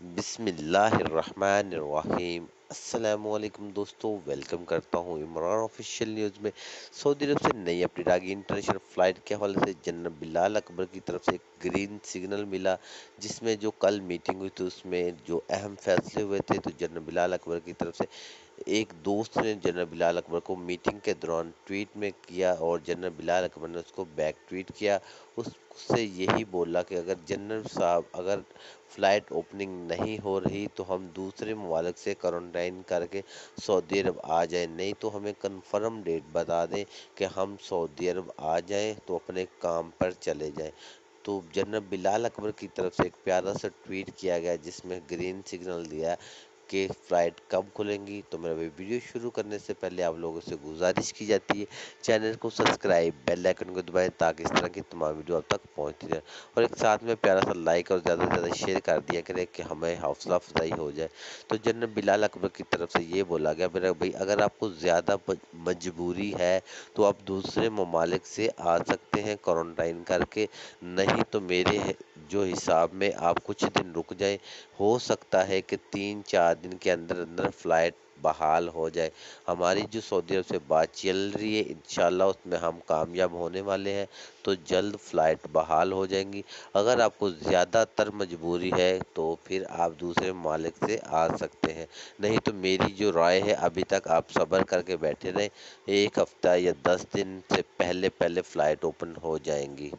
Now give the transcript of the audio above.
بسم اللہ الرحمن الرحیم۔ السلام علیکم دوستو، ویلکم کرتا ہوں عمران آفیشیل نیوز میں۔ سعودی عرب سے نئی اپڈیٹ آ گئی۔ انٹرنیشنل فلائٹ کے حوالے سے جنرل بلال اکبر کی طرف سے گرین سگنل ملا، جس میں جو کل میٹنگ ہوئی تھی اس میں جو اہم فیصلے ہوئے تھے، تو جنرل بلال اکبر کی طرف سے ایک دوست نے جنرل بلال اکبر کو میٹنگ کے دوران ٹویٹ میں کیا، اور جنرل بلال اکبر نے اس کو بیک ٹویٹ کیا۔ اس سے یہی بولا کہ اگر جنرل صاحب اگر فلائٹ اوپننگ نہیں ہو رہی تو ہم دوسرے ممالک سے کوارنٹائن کر کے سعودی عرب آ جائیں، نہیں تو ہمیں کنفرم ڈیٹ بتا دیں کہ ہم سعودی عرب آ جائیں تو اپنے کام پر چلے جائیں۔ تو جنرل بلال اکبر کی طرف سے ایک پیارا سا ٹویٹ کیا گیا، جس میں گرین سگنل دیا کہ فلائٹ کب کھلیں گی۔ تو میرا ویڈیو شروع کرنے سے پہلے آپ لوگوں سے گزارش کی جاتی ہے چینل کو سبسکرائب، بیل آئیکن کو دبائیں تاکہ اس طرح کی تمام ویڈیو آپ تک پہنچتی رہے، اور ایک ساتھ میں پیارا سا لائک اور زیادہ سے زیادہ شیئر کر دیا کرے کہ ہمیں حوصلہ افزائی ہو جائے۔ تو جنرل بلال اکبر کی طرف سے یہ بولا گیا میرا بھائی، اگر آپ کو زیادہ مجبوری ہے تو آپ دوسرے ممالک سے آ سکتے ہیں کوارنٹائن کر کے، نہیں تو میرے جو حساب میں آپ کچھ دن رک جائیں، ہو سکتا ہے کہ 3-4 دن کے اندر اندر فلائٹ بحال ہو جائے۔ ہماری جو سعودی عرب سے بات چل رہی ہے، انشاءاللہ اس میں ہم کامیاب ہونے والے ہیں، تو جلد فلائٹ بحال ہو جائیں گی۔ اگر آپ کو زیادہ تر مجبوری ہے تو پھر آپ دوسرے ممالک سے آ سکتے ہیں، نہیں تو میری جو رائے ہے ابھی تک آپ صبر کر کے بیٹھے رہیں، 1 ہفتہ یا 10 دن سے پہلے پہلے فلائٹ اوپن ہو جائیں گی۔